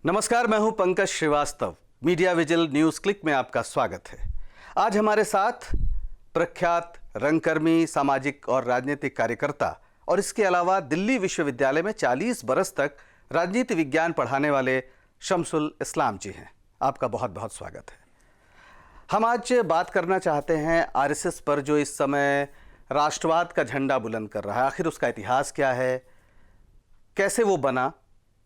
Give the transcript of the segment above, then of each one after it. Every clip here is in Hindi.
नमस्कार, मैं हूं Pankaj Srivastava. Media Vigil NewsClick में आपका स्वागत है। आज हमारे साथ प्रख्यात रंगकर्मी, सामाजिक और राजनीतिक कार्यकर्ता और इसके अलावा दिल्ली विश्वविद्यालय में 40 बरस तक राजनीति विज्ञान पढ़ाने वाले शमसुल इस्लाम जी हैं। आपका बहुत बहुत स्वागत है। हम आज बात करना चाहते हैं आरएसएस पर, जो इस समय राष्ट्रवाद का झंडा बुलंद कर रहा है। आखिर उसका इतिहास क्या है, कैसे वो बना,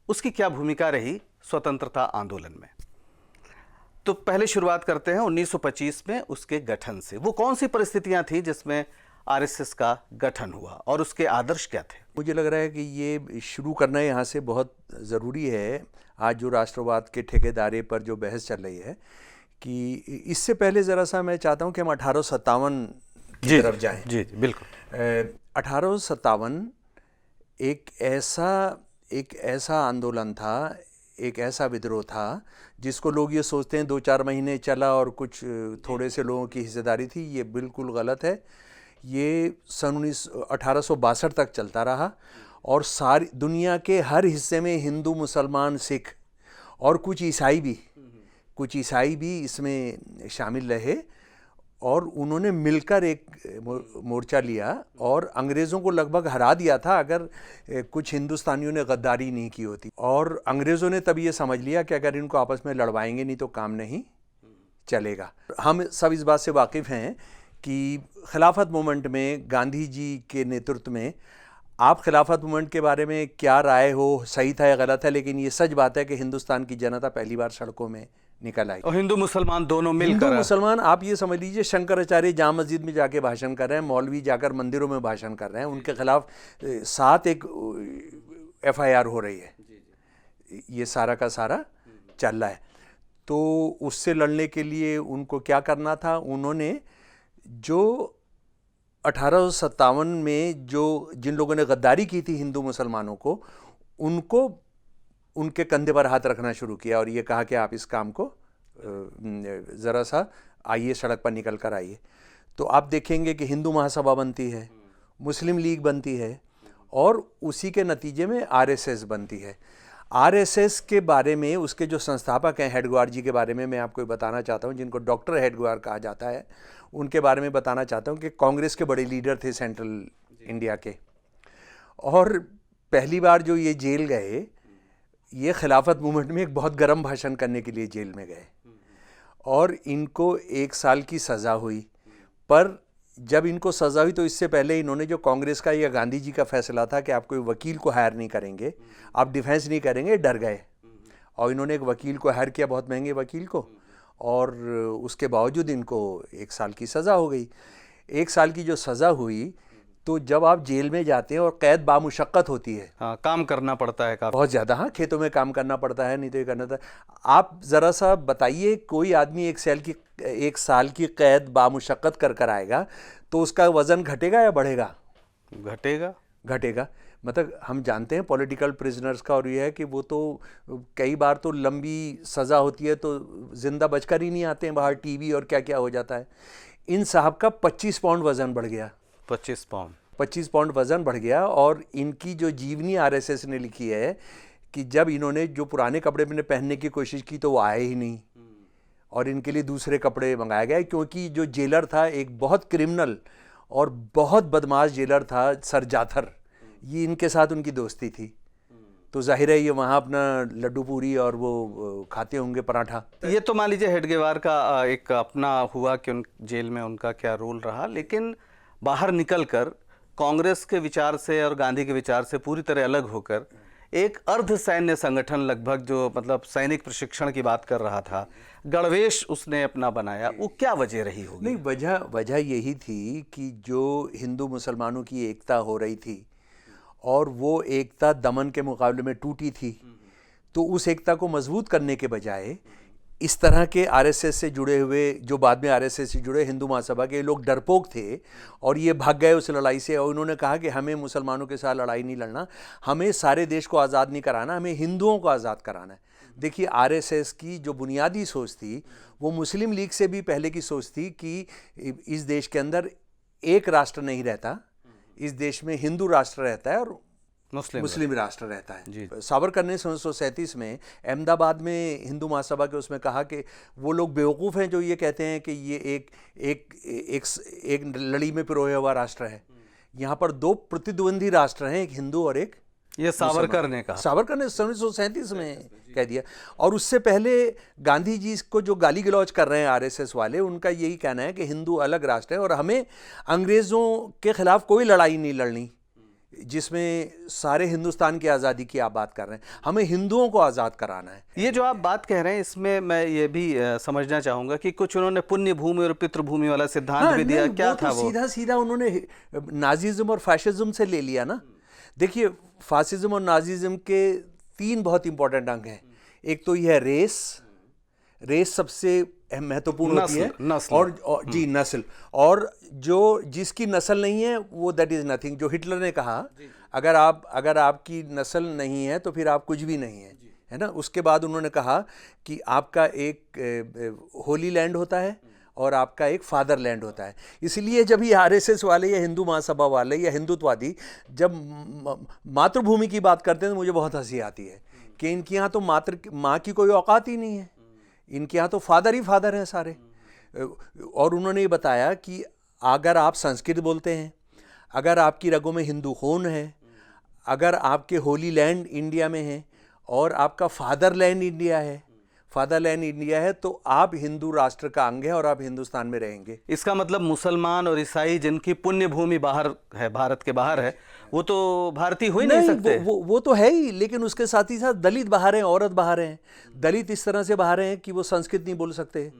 उसकी क्या भूमिका रही स्वतंत्रता आंदोलन में। तो पहले शुरुआत करते हैं 1925 में उसके गठन से। वो कौन सी परिस्थितियां थी जिसमें आरएसएस का गठन हुआ और उसके आदर्श क्या थे? मुझे लग रहा है कि ये शुरू करना यहाँ से बहुत ज़रूरी है। आज जो राष्ट्रवाद के ठेकेदारी पर जो बहस चल रही है, कि इससे पहले ज़रा सा मैं चाहता हूँ कि हम 1857 की तरफ जाएं। जी बिल्कुल। 1857 एक ऐसा आंदोलन था, एक ऐसा विद्रोह था जिसको लोग ये सोचते हैं 2-4 महीने चला और कुछ थोड़े से लोगों की हिस्सेदारी थी। ये बिल्कुल गलत है। ये सन 1862 तक चलता रहा और सारी दुनिया के हर हिस्से में हिंदू, मुसलमान, सिख और कुछ ईसाई भी इसमें शामिल रहे और उन्होंने मिलकर एक मोर्चा लिया और अंग्रेज़ों को लगभग हरा दिया था अगर कुछ हिंदुस्तानियों ने गद्दारी नहीं की होती। और अंग्रेज़ों ने तब ये समझ लिया कि अगर इनको आपस में लड़वाएंगे नहीं तो काम नहीं चलेगा। हम सब इस बात से वाकिफ़ हैं कि खिलाफत मूवमेंट में गांधी जी के नेतृत्व में, आप खिलाफत मूवमेंट के बारे में क्या राय हो, सही था या गलत है, लेकिन ये सच बात है कि हिंदुस्तान की जनता पहली बार सड़कों में निकल आई और हिंदू मुसलमान दोनों मिलकर। हिंदू मुसलमान, आप ये समझ लीजिए, शंकराचार्य जामा मस्जिद में जाके भाषण कर रहे हैं, मौलवी जाकर मंदिरों में भाषण कर रहे हैं, उनके खिलाफ 7 FIR हो रही है। ये सारा का सारा चल रहा है। तो उससे लड़ने के लिए उनको क्या करना था, उन्होंने जो 1857 में जिन लोगों ने गद्दारी की थी हिंदू मुसलमानों को, उनको उनके कंधे पर हाथ रखना शुरू किया और ये कहा कि आप इस काम को ज़रा सा आइए, सड़क पर निकल कर आइए। तो आप देखेंगे कि हिंदू महासभा बनती है, मुस्लिम लीग बनती है और उसी के नतीजे में RSS बनती है। RSS के बारे में उसके जो संस्थापक हैं, हेडगेवार जी के बारे में मैं आपको बताना चाहता हूँ, जिनको डॉक्टर हेडगेवार कहा जाता है, उनके बारे में बताना चाहता हूँ कि कांग्रेस के बड़े लीडर थे सेंट्रल इंडिया के। और पहली बार जो ये जेल गए, ये खिलाफत मूवमेंट में एक बहुत गर्म भाषण करने के लिए जेल में गए और इनको 1 साल की सज़ा हुई। पर जब इनको सज़ा हुई तो इससे पहले इन्होंने जो कांग्रेस का या गांधी जी का फैसला था कि आप कोई वकील को हायर नहीं करेंगे, आप डिफेंस नहीं करेंगे, डर गए और इन्होंने एक वकील को हायर किया, बहुत महंगे वकील को, और उसके बावजूद इनको 1 साल की सज़ा हो गई। 1 साल की जो सज़ा हुई, तो जब आप जेल में जाते हैं और कैद बामुशक्कत होती है, हाँ, काम करना पड़ता है काफी, बहुत ज़्यादा। हाँ, खेतों में काम करना पड़ता है, नहीं तो ये करना था। आप ज़रा सा बताइए, कोई आदमी 1 साल की कैद बामुशक्कत कर आएगा तो उसका वज़न घटेगा या बढ़ेगा? घटेगा। मतलब हम जानते हैं पॉलिटिकल प्रिजनर्स का, और ये है कि वो तो कई बार तो लंबी सज़ा होती है तो ज़िंदा बचकर ही नहीं आते हैं बाहर, टीबी और क्या क्या हो जाता है। इन साहब का 25 पाउंड वज़न बढ़ गया। 25 पाउंड वज़न बढ़ गया। और इनकी जो जीवनी RSS ने लिखी है कि जब इन्होंने जो पुराने कपड़े में पहनने की कोशिश की तो वो आए ही नहीं और इनके लिए दूसरे कपड़े मंगाया गया, क्योंकि जो जेलर था एक बहुत क्रिमिनल और बहुत बदमाश जेलर था, सर जाथर। ये इनके साथ उनकी दोस्ती थी, तो जाहिर है ये वहाँ अपना लड्डू पूरी और वो खाते होंगे पराठा। ये तो मान लीजिए हेडगेवार का एक अपना हुआ कि उन जेल में उनका क्या रोल रहा, लेकिन बाहर निकलकर कांग्रेस के विचार से और गांधी के विचार से पूरी तरह अलग होकर एक अर्ध सैन्य संगठन, लगभग जो मतलब सैनिक प्रशिक्षण की बात कर रहा था, गणवेश उसने अपना बनाया। वो क्या वजह रही होगी? नहीं, वजह यही थी कि जो हिंदू मुसलमानों की एकता हो रही थी और वो एकता दमन के मुकाबले में टूटी थी, तो उस एकता को मजबूत करने के बजाय इस तरह के RSS से जुड़े हुए, जो बाद में RSS से जुड़े हिंदू महासभा के लोग डरपोक थे और ये भाग गए उस लड़ाई से, और उन्होंने कहा कि हमें मुसलमानों के साथ लड़ाई नहीं लड़ना, हमें सारे देश को आज़ाद नहीं कराना, हमें हिंदुओं को आज़ाद कराना है। देखिए, RSS की जो बुनियादी सोच थी वो मुस्लिम लीग से भी पहले की सोच थी कि इस देश के अंदर एक राष्ट्र नहीं रहता, इस देश में हिंदू राष्ट्र रहता है और मुस्लिम राष्ट्र रहता जी। है। सावरकर ने 1937 में अहमदाबाद में हिंदू महासभा के उसमें कहा कि वो लोग बेवकूफ़ हैं जो ये कहते हैं कि ये एक लड़ी में पिरोया हुआ राष्ट्र है। यहाँ पर दो प्रतिद्वंदी राष्ट्र हैं, एक हिंदू और एक, ये सावरकर ने कहा। सावरकर ने 1937 में कह दिया। और उससे पहले गांधी जी को जो गाली गलौज कर रहे हैं आरएसएस वाले, उनका यही कहना है कि हिंदू अलग राष्ट्र है और हमें अंग्रेज़ों के खिलाफ कोई लड़ाई नहीं लड़नी जिसमें सारे हिंदुस्तान की आज़ादी की आप बात कर रहे हैं, हमें हिंदुओं को आज़ाद कराना है। ये जो आप बात कह रहे हैं इसमें मैं ये भी समझना चाहूँगा कि कुछ उन्होंने पुण्य भूमि और पितृभूमि वाला सिद्धांत भी दिया। क्या था वो? सीधा सीधा उन्होंने नाजिज्म और फाशिज्म से ले लिया ना। देखिए, फासिज्म और नाजिज्म के 3 बहुत इंपॉर्टेंट अंग हैं। एक तो यह रेस सबसे महत्वपूर्ण होती है, नस्ल। और जी नस्ल, और जो जिसकी नस्ल नहीं है वो दैट इज नथिंग। जो हिटलर ने कहा, अगर आपकी नस्ल नहीं है तो फिर आप कुछ भी नहीं है ना। उसके बाद उन्होंने कहा कि आपका एक होली लैंड होता है और आपका एक फादरलैंड होता है। इसलिए जब ये आरएसएस वाले या हिंदू महासभा वाले या हिंदुत्ववादी जब मातृभूमि की बात करते हैं तो मुझे बहुत हंसी आती है कि इनके यहाँ तो माँ की कोई औकात ही नहीं है, इनके यहाँ तो फादर ही फादर हैं सारे। और उन्होंने ये बताया कि अगर आप संस्कृत बोलते हैं, अगर आपकी रगों में हिंदू खून है, अगर आपके होली लैंड इंडिया में है और आपका फादरलैंड इंडिया है तो आप हिंदू राष्ट्र का अंग है और आप हिंदुस्तान में रहेंगे। इसका मतलब मुसलमान और ईसाई जिनकी पुण्य भूमि बाहर है, भारत के बाहर है, वो तो भारतीय हो ही नहीं सकते। वो तो है ही, लेकिन उसके साथ ही साथ दलित बाहर हैं, औरत बाहर हैं। दलित इस तरह से बाहर हैं कि वो संस्कृत नहीं बोल सकते।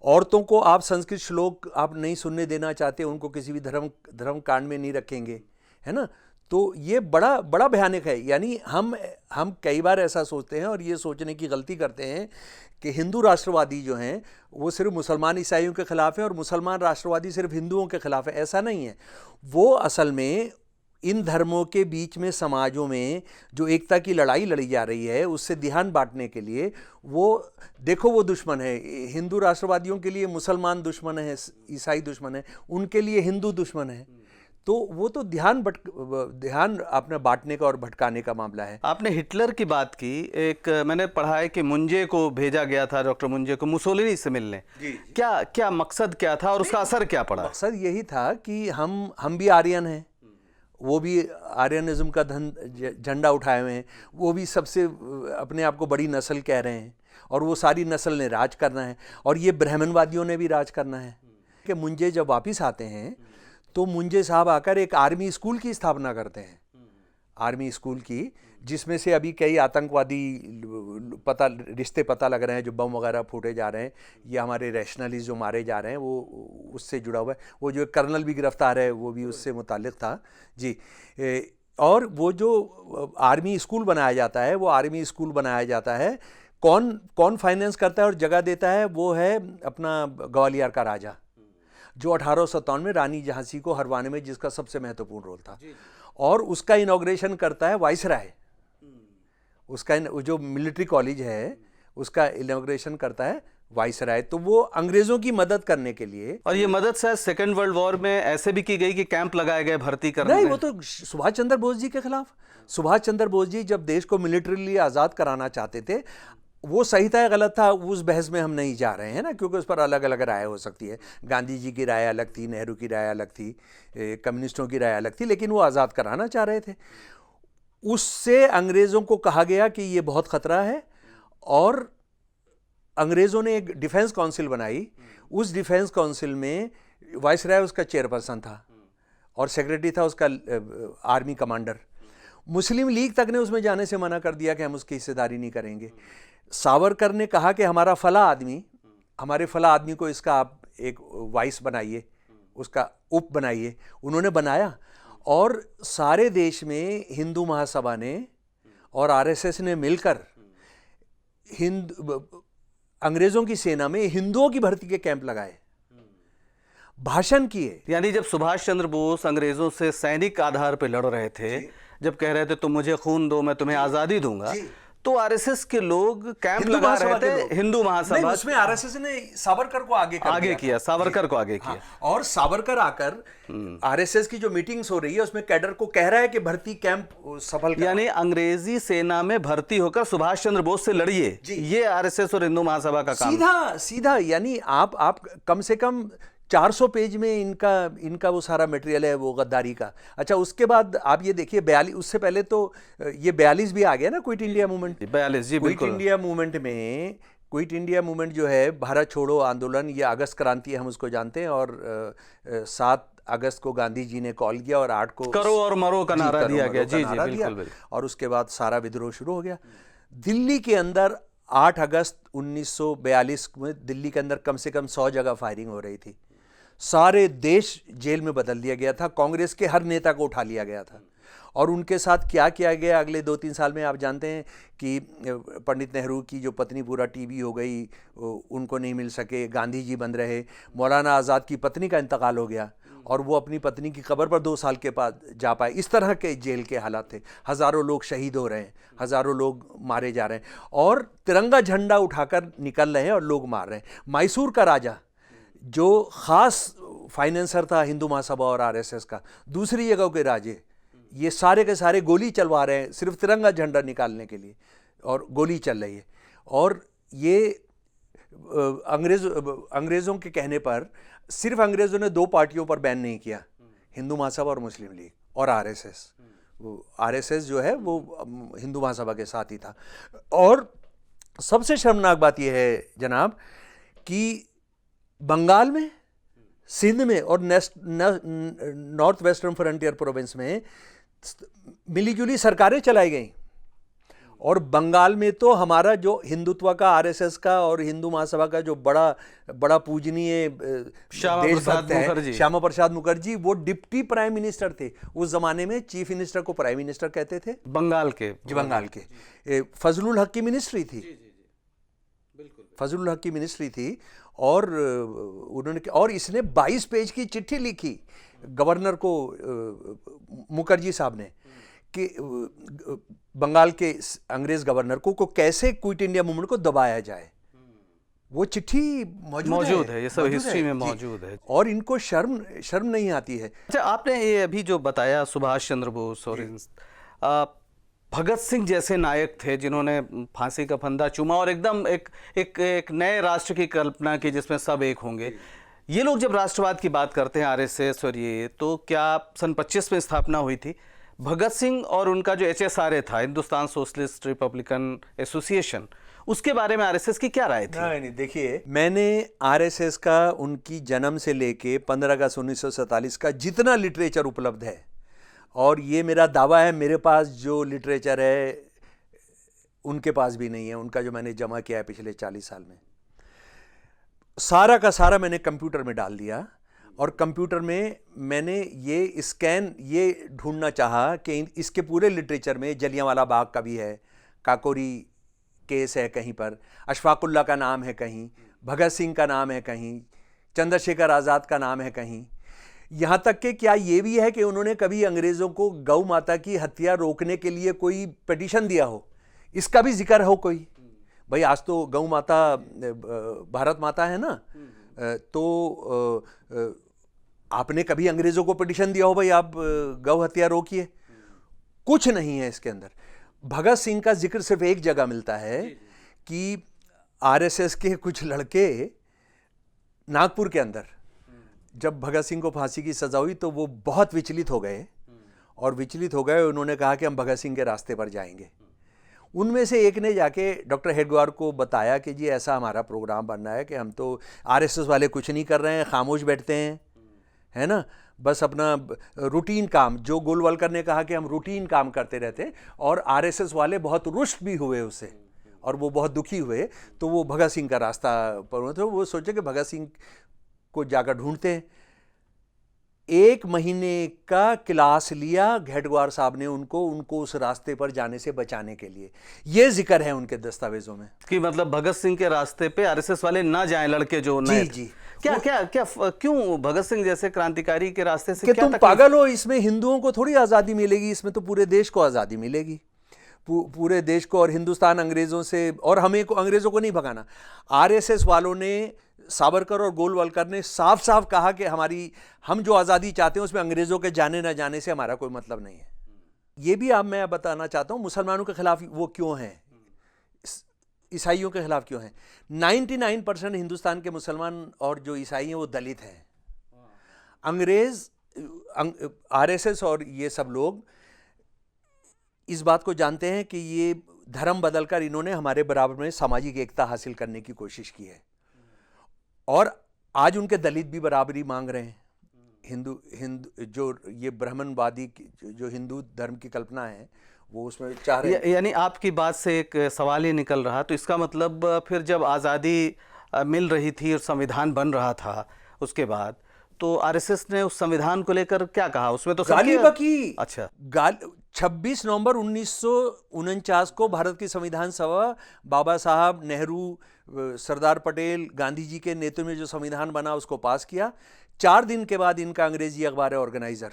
औरतों को आप संस्कृत श्लोक आप नहीं सुनने देना चाहते, उनको किसी भी धर्म कांड में नहीं रखेंगे, है ना। तो ये बड़ा भयानक है। यानी हम कई बार ऐसा सोचते हैं और ये सोचने की गलती करते हैं कि हिंदू राष्ट्रवादी जो हैं वो सिर्फ मुसलमान ईसाइयों के खिलाफ है और मुसलमान राष्ट्रवादी सिर्फ हिंदुओं के खिलाफ है। ऐसा नहीं है। वो असल में इन धर्मों के बीच में समाजों में जो एकता की लड़ाई लड़ी जा रही है उससे ध्यान बांटने के लिए वो दुश्मन है। हिंदू राष्ट्रवादियों के लिए मुसलमान दुश्मन है, ईसाई दुश्मन है, उनके लिए हिंदू दुश्मन है। तो वो तो ध्यान अपना बांटने का और भटकाने का मामला है। आपने हिटलर की बात की। एक मैंने पढ़ा है कि मुंजे को भेजा गया था, डॉक्टर मुंजे को मुसोलिनी से मिलने। क्या मकसद क्या था और उसका असर क्या पड़ा? मकसद यही था कि हम भी आर्यन हैं, वो भी आर्यनिज्म का झंडा उठाए हुए हैं, वो भी सबसे अपने आप को बड़ी नस्ल कह रहे हैं और वो सारी नस्ल ने राज करना है और ये ब्राह्मणवादियों ने भी राज करना है। कि मुंजे जब वापस आते हैं तो मुंजे साहब आकर एक आर्मी स्कूल की स्थापना करते हैं, आर्मी स्कूल की, जिसमें से अभी कई आतंकवादी रिश्ते पता लग रहे हैं, जो बम वगैरह फूटे जा रहे हैं, ये हमारे रैशनलिस्ट जो मारे जा रहे हैं वो उससे जुड़ा हुआ है। वो जो कर्नल भी गिरफ्तार है वो भी उससे मुताल्लिक था जी। और वो जो आर्मी स्कूल बनाया जाता है, वो आर्मी स्कूल बनाया जाता है, कौन फाइनेंस करता है और जगह देता है? वो है अपना ग्वालियर का राजा, जो 1857 में रानी झांसी को हरवाने में जिसका सबसे महत्वपूर्ण रोल था। और उसका इनॉग्रेशन करता है वाइसराय, उसका जो मिलिट्री कॉलेज है उसका इनॉग्रेशन करता है वाइसराय। तो वो अंग्रेजों की मदद करने के लिए, और ये मदद शायद सेकेंड वर्ल्ड वॉर में ऐसे भी की गई कि कैंप लगाए गए भर्ती करने। नहीं, वो तो सुभाष चंद्र बोस जी के खिलाफ। सुभाष चंद्र बोस जी जब देश को मिलिट्रीली आज़ाद कराना चाहते थे, वो सही था या गलत था उस बहस में हम नहीं जा रहे हैं ना, क्योंकि उस पर अलग अलग राय हो सकती है। गांधी जी की राय अलग थी, नेहरू की राय अलग थी, कम्युनिस्टों की राय अलग थी, लेकिन वो आज़ाद कराना चाह रहे थे। उससे अंग्रेज़ों को कहा गया कि ये बहुत ख़तरा है और अंग्रेज़ों ने एक डिफेंस काउंसिल बनाई। उस डिफेंस काउंसिल में वाइसराय उसका चेयरपर्सन था और सेक्रेटरी था उसका आर्मी कमांडर। मुस्लिम लीग तक ने उसमें जाने से मना कर दिया कि हम उसकी हिस्सेदारी नहीं करेंगे। सावरकर ने कहा कि हमारे फला आदमी को इसका आप एक वाइस बनाइए, उसका उप बनाइए। उन्होंने बनाया और सारे देश में हिंदू महासभा ने और आरएसएस ने मिलकर अंग्रेजों की सेना में हिंदुओं की भर्ती के कैंप लगाए, भाषण किए। यानी जब सुभाष चंद्र बोस अंग्रेजों से सैनिक आधार पर लड़ रहे थे, जब कह रहे थे तुम मुझे खून दो मैं तुम्हें आज़ादी दूंगा, तो आरएसएस के लोग कैंप हिंदू लगा महासभा रहे के थे लोग। हिंदू नहीं, महासभा। उसमें आरएसएस ने सावरकर को आगे किया, सावरकर को आगे किया। और सावरकर आकर आरएसएस की जो मीटिंग्स हो रही है उसमें कैडर को कह रहा है कि भर्ती कैंप सफल करा। यानी अंग्रेजी सेना में भर्ती होकर सुभाष चंद्र बोस से लड़िए, ये आरएसएस और हिंदू महासभा का काम। सीधा सीधा, यानी आप कम से कम 400 पेज में इनका वो सारा मटेरियल है वो गद्दारी का। अच्छा, उसके बाद आप ये देखिए 42, उससे पहले तो ये 42 भी आ गया ना, क्विट इंडिया मूवमेंट। 42, जी बिल्कुल। क्विट इंडिया मूवमेंट जो है, भारत छोड़ो आंदोलन, ये अगस्त क्रांति हम उसको जानते हैं, और 7 अगस्त को गांधी जी ने कॉल किया और 8 को करो और मरो का नारा दिया गया। जी जी बिल्कुल। और उसके बाद सारा विद्रोह शुरू हो गया। दिल्ली के अंदर 8 अगस्त 1942 में दिल्ली के अंदर कम से कम 100 जगह फायरिंग हो रही थी। सारे देश जेल में बदल दिया गया था, कांग्रेस के हर नेता को उठा लिया गया था। और उनके साथ क्या किया गया अगले 2-3 साल में, आप जानते हैं कि पंडित नेहरू की जो पत्नी पूरा टीबी हो गई, उनको नहीं मिल सके, गांधी जी बंद रहे, मौलाना आज़ाद की पत्नी का इंतकाल हो गया और वो अपनी पत्नी की कब्र पर 2 साल के बाद जा पाए। इस तरह के जेल के हालात थे। हज़ारों लोग शहीद हो रहे हैं, हज़ारों लोग मारे जा रहे हैं, और तिरंगा झंडा उठाकर निकल रहे हैं और लोग मार रहे हैं। मैसूर का राजा, जो खास फाइनेंसर था हिंदू महासभा और आरएसएस का, दूसरी जगह के राजे, ये सारे के सारे गोली चलवा रहे हैं सिर्फ तिरंगा झंडा निकालने के लिए, और गोली चल रही है। और ये अंग्रेज़ों के कहने पर, सिर्फ अंग्रेज़ों ने 2 पार्टियों पर बैन नहीं किया, हिंदू महासभा और मुस्लिम लीग और आरएसएस। आरएसएस जो है वो हिंदू महासभा के साथ ही था। और सबसे शर्मनाक बात यह है जनाब कि बंगाल में, सिंध में और नॉर्थ वेस्टर्न फ्रंटियर प्रोविंस में मिलीजुली सरकारें चलाई गई। और बंगाल में तो हमारा जो हिंदुत्व का, आरएसएस का और हिंदू महासभा का जो बड़ा पूजनीय देशभक्त है, श्यामा प्रसाद मुखर्जी, वो डिप्टी प्राइम मिनिस्टर थे। उस जमाने में चीफ मिनिस्टर को प्राइम मिनिस्टर कहते थे, बंगाल के। फजलुल हक की मिनिस्ट्री थी, फजलुल हक की मिनिस्ट्री थी। और उन्होंने, और इसने 22 पेज की चिट्ठी लिखी गवर्नर को, मुखर्जी साहब ने, कि बंगाल के अंग्रेज गवर्नर को कैसे क्विट इंडिया मूवमेंट को दबाया जाए। वो चिट्ठी मौजूद है, ये सब हिस्ट्री में मौजूद है। और इनको शर्म नहीं आती है। अच्छा, आपने ये अभी जो बताया सुभाष चंद्र बोस और भगत सिंह जैसे नायक थे जिन्होंने फांसी का फंदा चूमा और एकदम एक नए राष्ट्र की कल्पना की जिसमें सब एक होंगे। ये लोग जब राष्ट्रवाद की बात करते हैं, आरएसएस और ये, तो क्या सन 25 में स्थापना हुई थी। भगत सिंह और उनका जो HSRA था, हिंदुस्तान सोशलिस्ट रिपब्लिकन एसोसिएशन, उसके बारे में आरएसएस की क्या राय थी? नहीं, देखिए, मैंने आरएसएस का उनकी जन्म से लेके 15 अगस्त 1947 का जितना लिटरेचर उपलब्ध है, और ये मेरा दावा है, मेरे पास जो लिटरेचर है उनके पास भी नहीं है, उनका जो मैंने जमा किया है पिछले 40 साल में, सारा का सारा मैंने कंप्यूटर में डाल दिया। और कंप्यूटर में मैंने ये ढूंढना चाहा कि इसके पूरे लिटरेचर में जलियांवाला बाग का भी है, काकोरी केस है कहीं पर, अशफाकुल्ला का नाम है कहीं, भगत सिंह का नाम है कहीं, चंद्रशेखर आज़ाद का नाम है कहीं, यहाँ तक कि क्या ये भी है कि उन्होंने कभी अंग्रेज़ों को गौ माता की हत्या रोकने के लिए कोई पिटीशन दिया हो, इसका भी जिक्र हो कोई। भाई आज तो गौ माता भारत माता है ना, तो आपने कभी अंग्रेज़ों को पिटीशन दिया हो भाई आप गौ हत्या रोकिए? कुछ नहीं है इसके अंदर। भगत सिंह का जिक्र सिर्फ एक जगह मिलता है कि आरएसएस के कुछ लड़के नागपुर के अंदर, जब भगत सिंह को फांसी की सजा हुई तो वो बहुत विचलित हो गए, और विचलित हो गए, उन्होंने कहा कि हम भगत सिंह के रास्ते पर जाएंगे। उनमें से एक ने जाके डॉक्टर हेडगेवार को बताया कि जी ऐसा हमारा प्रोग्राम बन रहा है कि हम तो, आरएसएस वाले कुछ नहीं कर रहे हैं, खामोश बैठते हैं, है ना, बस अपना रूटीन काम, जो गोलवलकर ने कहा कि हम रूटीन काम करते रहते हैं। और आरएसएस वाले बहुत रुष्ट भी हुए उससे, और वो बहुत दुखी हुए, तो वो भगत सिंह का रास्ता पर, तो वो सोचे कि भगत सिंह को जाकर ढूंढते हैं। 1 महीने का क्लास लिया हेडगेवार साहब ने उनको उस रास्ते पर जाने से बचाने के लिए। ये जिक्र है उनके दस्तावेजों में कि मतलब भगत सिंह के रास्ते पे आरएसएस वाले ना जाएं, लड़के जो नए। जी। क्या क्यों भगत सिंह जैसे क्रांतिकारी के रास्ते से कि क्या तुम पागल हो, इसमें हिंदुओं को थोड़ी आज़ादी मिलेगी, इसमें तो पूरे देश को आज़ादी मिलेगी। पूरे देश को और हिंदुस्तान अंग्रेज़ों से, और हमें को अंग्रेज़ों को नहीं भगाना। आरएसएस वालों ने, सावरकर और गोलवलकर ने साफ साफ कहा कि हम जो आज़ादी चाहते हैं उसमें अंग्रेज़ों के जाने ना जाने से हमारा कोई मतलब नहीं है। ये भी मैं बताना चाहता हूँ मुसलमानों के खिलाफ वो क्यों हैं, ईसाइयों के खिलाफ क्यों हैं। 99% हिंदुस्तान के मुसलमान और जो ईसाई हैं वो दलित हैं। अंग्रेज़, आरएसएस और ये सब लोग इस बात को जानते हैं कि ये धर्म बदलकर इन्होंने हमारे बराबर में सामाजिक एकता हासिल करने की कोशिश की है, और आज उनके दलित भी बराबरी मांग रहे हैं। हिंदू जो ये ब्राह्मणवादी जो हिंदू धर्म की कल्पना है वो उसमें चाह रहे हैं। यानी आपकी बात से एक सवाल ही निकल रहा, तो इसका मतलब फिर जब आज़ादी मिल रही थी और संविधान बन रहा था उसके बाद, तो आरएसएस ने उस संविधान को लेकर क्या कहा? उसमें तो गाली बकी। अच्छा, 26 नवंबर 1949 को भारत की संविधान सभा, बाबा साहब, नेहरू, सरदार पटेल, गांधी जी के नेतृत्व में जो संविधान बना उसको पास किया। 4 दिन के बाद इनका अंग्रेजी अखबार है ऑर्गेनाइजर,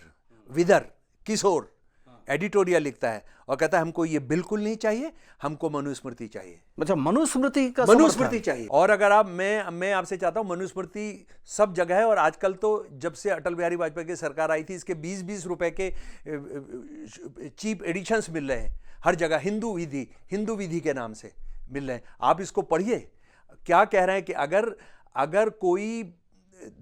विदर किशोर एडिटोरियल लिखता है और कहता है हमको ये बिल्कुल नहीं चाहिए, हमको मनुस्मृति चाहिए। मतलब मनुस्मृति का मनुस्मृति चाहिए। और अगर मैं आपसे चाहता हूं, मनुस्मृति सब जगह है, और आजकल तो जब से अटल बिहारी वाजपेयी की सरकार आई थी इसके 20-20 रुपए के चीप एडिशंस मिल रहे हैं हर जगह, हिंदू विधि के नाम से मिल रहे हैं। आप इसको पढ़िए, क्या कह रहे हैं कि अगर कोई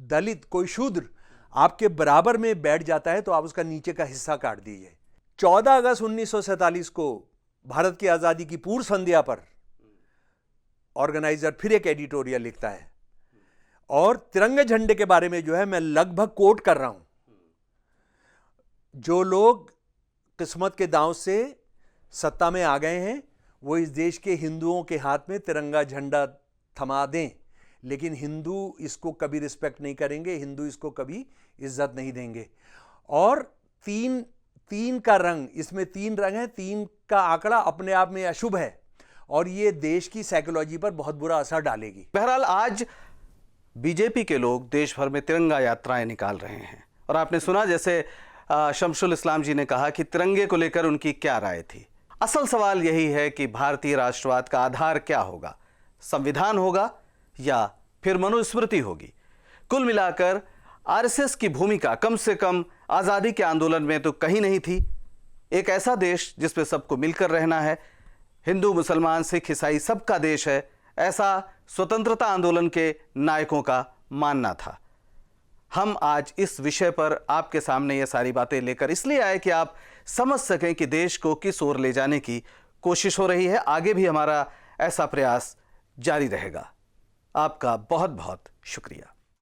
दलित, कोई शूद्र आपके बराबर में बैठ जाता है तो आप उसका नीचे का हिस्सा काट दीजिए। 14 अगस्त 1947 को भारत की आज़ादी की पूर्व संध्या पर ऑर्गेनाइजर फिर एक एडिटोरियल लिखता है, और तिरंगे झंडे के बारे में जो है मैं लगभग कोट कर रहा हूं, जो लोग किस्मत के दांव से सत्ता में आ गए हैं वो इस देश के हिंदुओं के हाथ में तिरंगा झंडा थमा दें, लेकिन हिंदू इसको कभी रिस्पेक्ट नहीं करेंगे, हिंदू इसको कभी इज्जत नहीं देंगे। और तीन का रंग, इसमें 3 रंग है, 3 का आंकड़ा अपने आप में अशुभ है और ये देश की साइकोलॉजी पर बहुत बुरा असर डालेगी। बहरहाल आज बीजेपी के लोग देश भर में तिरंगा यात्राएं निकाल रहे हैं, और आपने सुना जैसे शमसुल इस्लाम जी ने कहा कि तिरंगे को लेकर उनकी क्या राय थी। असल सवाल यही है कि भारतीय राष्ट्रवाद का आधार क्या होगा, संविधान होगा या फिर मनुस्मृति होगी। कुल मिलाकर आरएसएस की भूमिका कम से कम आज़ादी के आंदोलन में तो कहीं नहीं थी। एक ऐसा देश जिसमें सबको मिलकर रहना है, हिंदू, मुसलमान, सिख, ईसाई सबका देश है, ऐसा स्वतंत्रता आंदोलन के नायकों का मानना था। हम आज इस विषय पर आपके सामने ये सारी बातें लेकर इसलिए आए कि आप समझ सकें कि देश को किस ओर ले जाने की कोशिश हो रही है। आगे भी हमारा ऐसा प्रयास जारी रहेगा। आपका बहुत बहुत शुक्रिया।